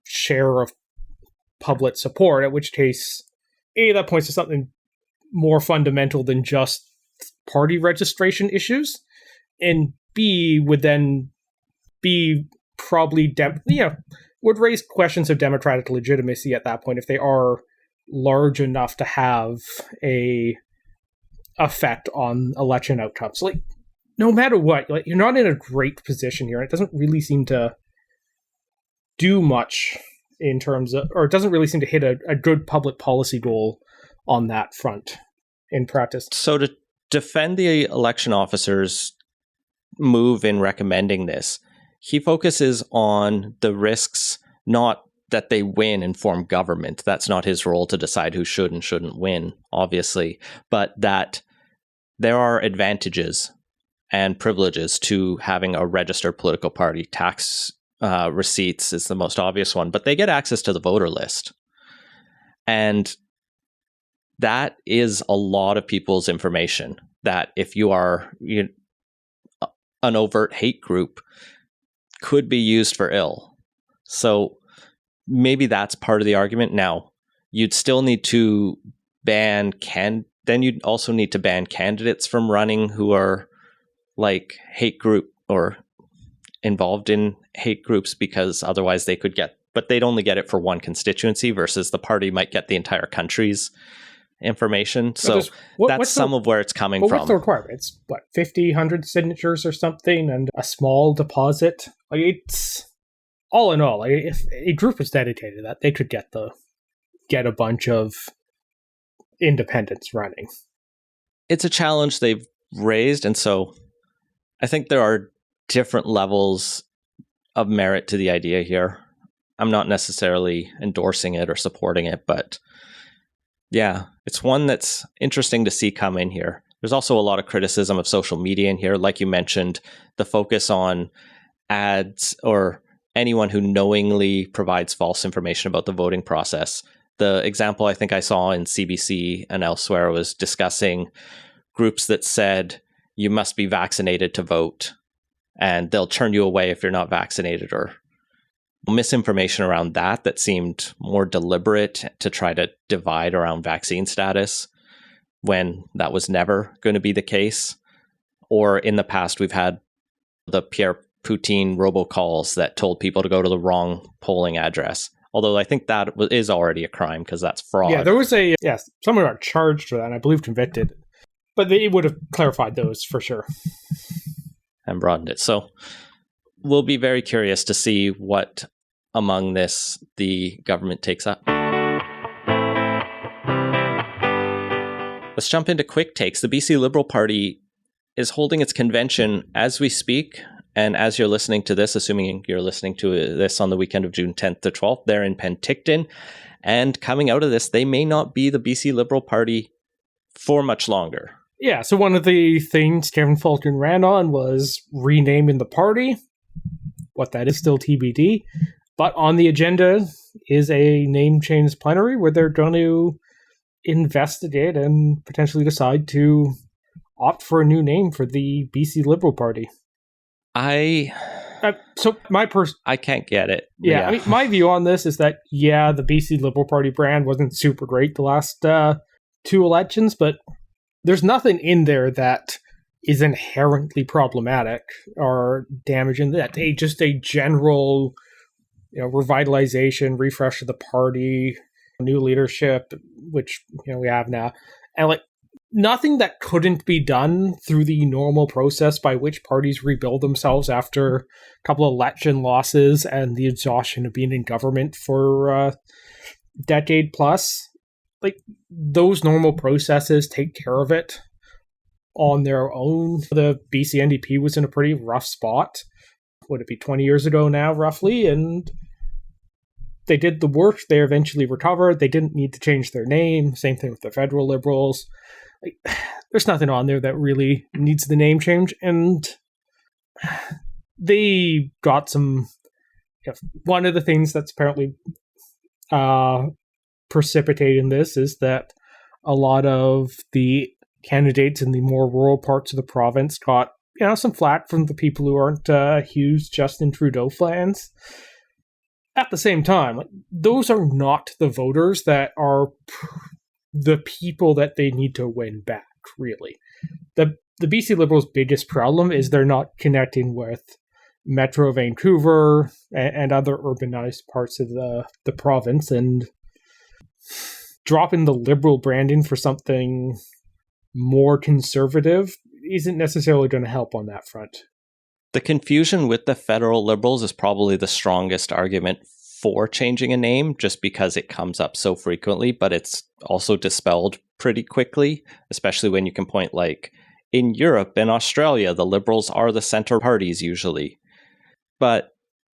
share of public support, at which case, A, that points to something more fundamental than just party registration issues, and B, would then be probably, would raise questions of democratic legitimacy at that point if they are large enough to have a effect on election outcomes. Like, no matter what, like, you're not in a great position here. It doesn't really seem to do much in terms of, or it doesn't really seem to hit a good public policy goal on that front in practice. So to defend the election officer's move in recommending this, he focuses on the risks, not that they win and form government. That's not his role to decide who should and shouldn't win, obviously, but that there are advantages and privileges to having a registered political party. Tax receipts is the most obvious one, but they get access to the voter list. And that is a lot of people's information, that if you are an overt hate group, could be used for ill. So maybe that's part of the argument. Now, you'd still need to then you'd also need to ban candidates from running who are like hate group or involved in hate groups, because otherwise they could get, but they'd only get it for one constituency versus the party might get the entire country's information. So that's some of where it's coming from. What's the requirement? It's 50, 100 signatures or something and a small deposit. Like, it's all in all, like, if a group is dedicated to that, they could get a bunch of independents running. It's a challenge they've raised, and so I think there are different levels of merit to the idea here. I'm not necessarily endorsing it or supporting it, but yeah, it's one that's interesting to see come in here. There's also a lot of criticism of social media in here. Like you mentioned, the focus on ads or anyone who knowingly provides false information about the voting process. The example I think I saw in CBC and elsewhere was discussing groups that said you must be vaccinated to vote, and they'll turn you away if you're not vaccinated, or misinformation around that seemed more deliberate to try to divide around vaccine status when that was never going to be the case. Or in the past, we've had the Pierre Poutine robocalls that told people to go to the wrong polling address. Although I think that is already a crime because that's fraud. Yeah, there was someone got charged for that, and I believe convicted. But they would have clarified those for sure. And broadened it. So we'll be very curious to see what among this the government takes up. Let's jump into quick takes. The BC Liberal Party is holding its convention as we speak. And as you're listening to this, assuming you're listening to this on the weekend of June 10th to 12th, they're in Penticton. And coming out of this, they may not be the BC Liberal Party for much longer. Yeah, so one of the things Kevin Falcon ran on was renaming the party. What that is still TBD. But on the agenda is a name change plenary where they're going to investigate and potentially decide to opt for a new name for the BC Liberal Party. I can't get it. Yeah. I mean, my view on this is that, the BC Liberal Party brand wasn't super great the last two elections, but there's nothing in there that is inherently problematic or damaging. That just a general, revitalization, refresh of the party, new leadership, which we have now, and nothing that couldn't be done through the normal process by which parties rebuild themselves after a couple of election losses and the exhaustion of being in government for a decade plus. Those normal processes take care of it on their own. The BC NDP was in a pretty rough spot. Would it be 20 years ago now, roughly? And they did the work. They eventually recovered. They didn't need to change their name. Same thing with the federal Liberals. There's nothing on there that really needs the name change. And they got some... one of the things that's apparently precipitating this is that a lot of the candidates in the more rural parts of the province got some flack from the people who aren't huge Justin Trudeau fans. At the same time, those are not the voters that are the people that they need to win back, really. The BC Liberals' biggest problem is they're not connecting with Metro Vancouver and other urbanized parts of the province, and dropping the Liberal branding for something more conservative isn't necessarily going to help on that front. The confusion with the federal Liberals is probably the strongest argument for changing a name, just because it comes up so frequently, but it's also dispelled pretty quickly, especially when you can point in Europe and Australia, the Liberals are the center parties usually. But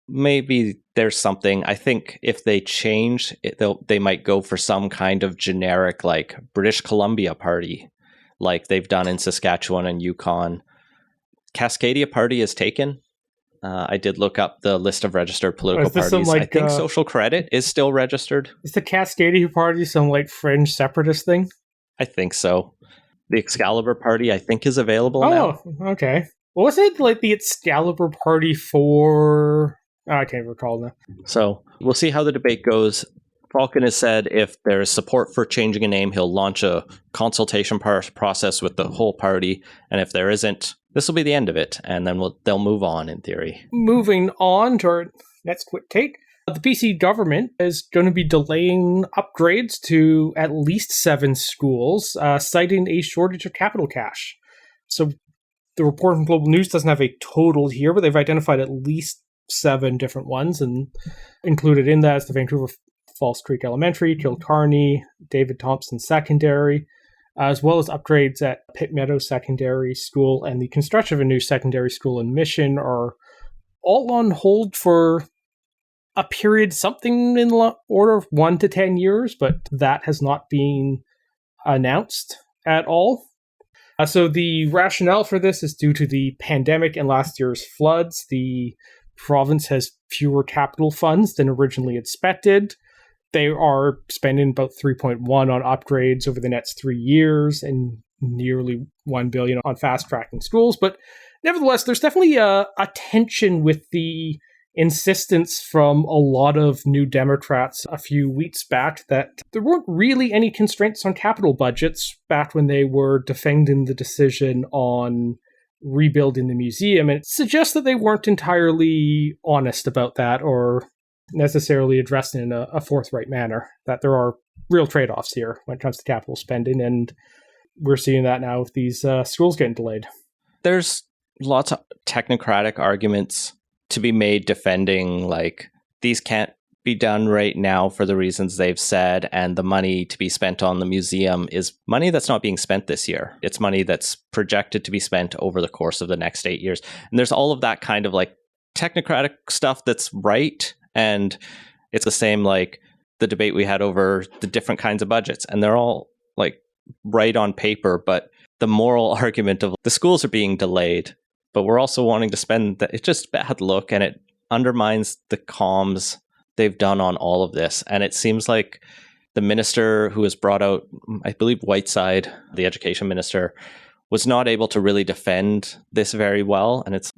maybe there's something. I think if they change it, they might go for some kind of generic British Columbia party, like they've done in Saskatchewan and Yukon. Cascadia Party is taken. I did look up the list of registered political parties. I think Social Credit is still registered. Is the Cascadia Party some fringe separatist thing? I think so. The Excalibur Party, I think, is available now. Oh, okay. What was it like the Excalibur party for? Oh, I can't recall now. So we'll see how the debate goes. Falcon has said if there is support for changing a name, he'll launch a consultation process with the whole party. And if there isn't, this will be the end of it. And then they'll move on, in theory. Moving on to our next quick take. The BC government is going to be delaying upgrades to at least 7 schools, citing a shortage of capital cash. So the report from Global News doesn't have a total here, but they've identified at least 7 different ones, and included in that is the Vancouver Falls Creek Elementary, Kilcarney, David Thompson Secondary, as well as upgrades at Pitt Meadow Secondary School, and the construction of a new secondary school in Mission are all on hold for a period something in the order of 1 to 10 years, but that has not been announced at all. So the rationale for this is due to the pandemic and last year's floods. The province has fewer capital funds than originally expected. They are spending about 3.1 on upgrades over the next 3 years and nearly $1 billion on fast-tracking schools. But nevertheless, there's definitely a tension with the insistence from a lot of New Democrats a few weeks back that there weren't really any constraints on capital budgets back when they were defending the decision on rebuilding the museum. And it suggests that they weren't entirely honest about that or necessarily addressed in a forthright manner, that there are real trade-offs here when it comes to capital spending. And we're seeing that now with these schools getting delayed. There's lots of technocratic arguments to be made defending, like, these can't be done right now for the reasons they've said, and the money to be spent on the museum is money that's not being spent this year. It's money that's projected to be spent over the course of the next 8 years. And there's all of that kind of like technocratic stuff that's right, and it's the same like the debate we had over the different kinds of budgets, and they're all like right on paper, but the moral argument of the schools are being delayed, but we're also wanting to spend that, it's just bad look, and it undermines the comms they've done on all of this. And it seems like the minister who has brought out, I believe Whiteside, the education minister, was not able to really defend this very well. And it's,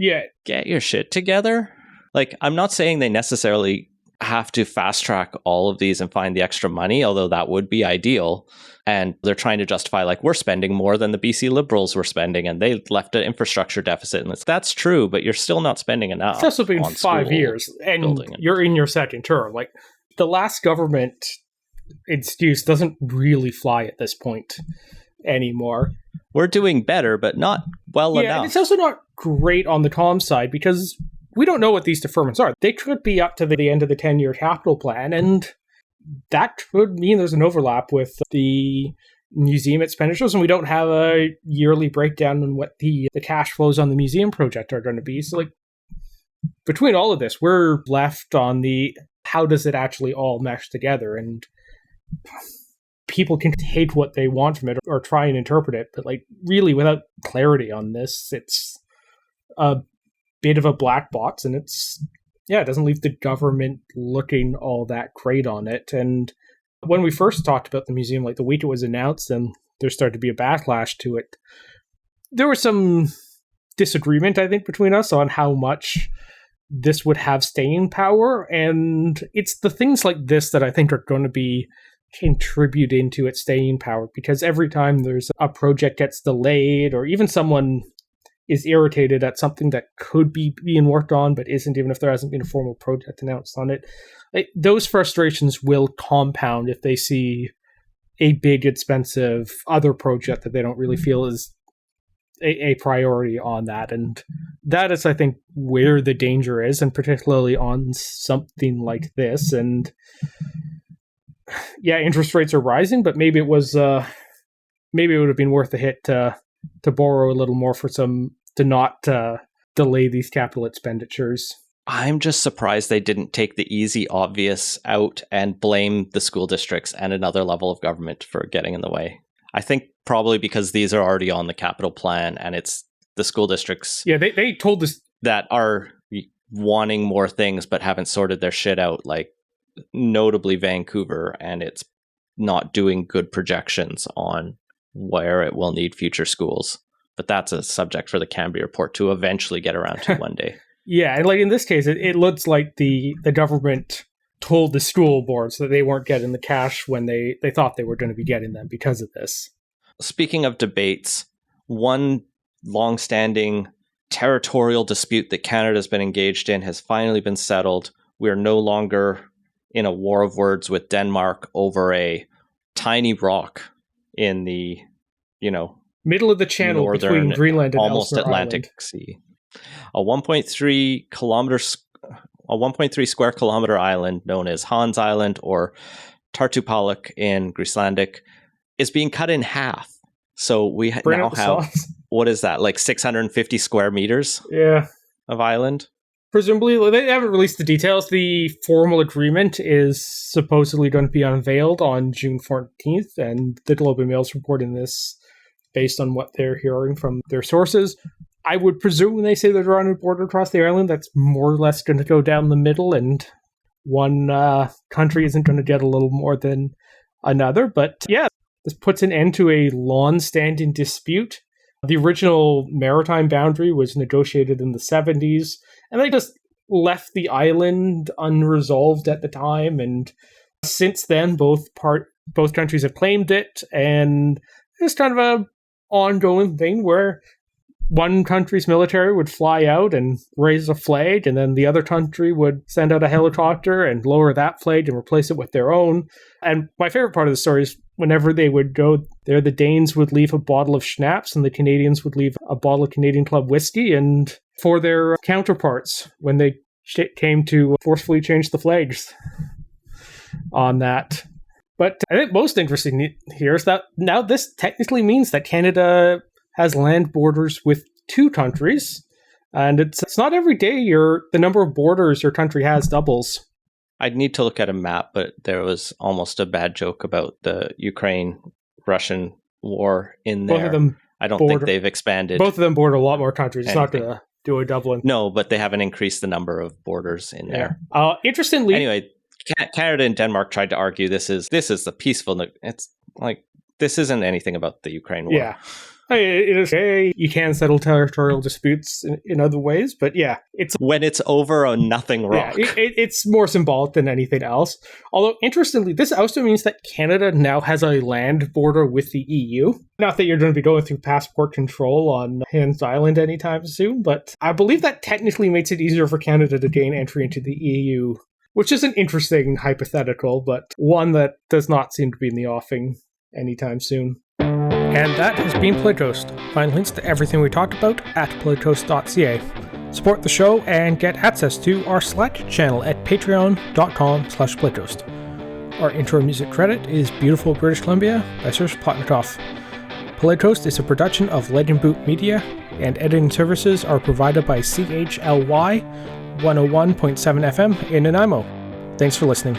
get your shit together. Like, I'm not saying they necessarily have to fast track all of these and find the extra money, although that would be ideal. And they're trying to justify, like, we're spending more than the BC Liberals were spending, and they left an infrastructure deficit. And that's true, but you're still not spending enough. It's also been 5 years, and you're in your second term. Like, the last government excuse doesn't really fly at this point anymore. We're doing better, but not well enough. And it's also not great on the comms side, because we don't know what these deferments are. They could be up to the end of the 10-year capital plan, and that could mean there's an overlap with the museum expenditures, and we don't have a yearly breakdown on what the cash flows on the museum project are going to be. So, like, between all of this, we're left on the how does it actually all mesh together, and people can take what they want from it or try and interpret it, but, like, really without clarity on this, it's a bit of a black box, and it doesn't leave the government looking all that great on it. And when we first talked about the museum, like the week it was announced, and there started to be a backlash to it, there was some disagreement, I think, between us on how much this would have staying power. And it's the things like this that I think are going to be contributing to its staying power, because every time there's a project gets delayed, or even someone is irritated at something that could be being worked on but isn't, even if there hasn't been a formal project announced on it, those frustrations will compound if they see a big, expensive other project that they don't really feel is a priority on that. And that is, I think, where the danger is, and particularly on something like this. And yeah, interest rates are rising, but maybe it was maybe it would have been worth a hit to borrow a little more to not delay these capital expenditures. I'm just surprised they didn't take the easy, obvious out and blame the school districts and another level of government for getting in the way. I think probably because these are already on the capital plan, and it's the school districts. Yeah, they told us that are wanting more things but haven't sorted their shit out, like notably Vancouver, and it's not doing good projections on where it will need future schools. But that's a subject for the Canby report to eventually get around to one day. Yeah, and like in this case, it looks like the government told the school boards that they weren't getting the cash when they thought they were going to be getting them because of this. Speaking of debates, one long-standing territorial dispute that Canada's been engaged in has finally been settled. We are no longer in a war of words with Denmark over a tiny rock in the, middle of the channel between Greenland and almost Ellesmere Atlantic Island. Sea. A 1.3 square kilometer island known as Hans Island or Tartupaluk in Greenlandic is being cut in half. So we now have, what is that, like 650 square meters of island? Presumably, they haven't released the details. The formal agreement is supposedly going to be unveiled on June 14th, and the Globe and Mail's reporting this based on what they're hearing from their sources. I would presume when they say they're drawing a border across the island, that's more or less going to go down the middle, and one country isn't going to get a little more than another. But yeah, this puts an end to a long-standing dispute. The original maritime boundary was negotiated in the 70s, and they just left the island unresolved at the time. And since then, both countries have claimed it, and it's kind of a ongoing thing where one country's military would fly out and raise a flag, and then the other country would send out a helicopter and lower that flag and replace it with their own. And my favorite part of the story is whenever they would go there, the Danes would leave a bottle of schnapps and the Canadians would leave a bottle of Canadian Club whiskey, and for their counterparts when they came to forcefully change the flags on that. But I think most interesting here is that now this technically means that Canada has land borders with two countries, and it's not every day the number of borders your country has doubles. I'd need to look at a map, but there was almost a bad joke about the Ukraine-Russian war in there. Both of them I don't think they've expanded. Both of them border a lot more countries. It's not going to do a doubling. No, but they haven't increased the number of borders in there. Interestingly, anyway, Canada and Denmark tried to argue this is the peaceful. It's like this isn't anything about the Ukraine war. Yeah. It is, you can settle territorial disputes in other ways, but yeah, it's when it's over a nothing rock. Yeah, it's more symbolic than anything else. Although, interestingly, this also means that Canada now has a land border with the EU. Not that you're going to be going through passport control on Hans Island anytime soon, but I believe that technically makes it easier for Canada to gain entry into the EU, which is an interesting hypothetical, but one that does not seem to be in the offing anytime soon. And that has been Playtoast. Find links to everything we talked about at playtoast.ca. Support the show and get access to our Slack channel at patreon.com/playtoast. Our intro music credit is Beautiful British Columbia by Serge Plotnikoff. Playtoast is a production of Legend Boot Media, and editing services are provided by CHLY 101.7 FM in Nanaimo. Thanks for listening.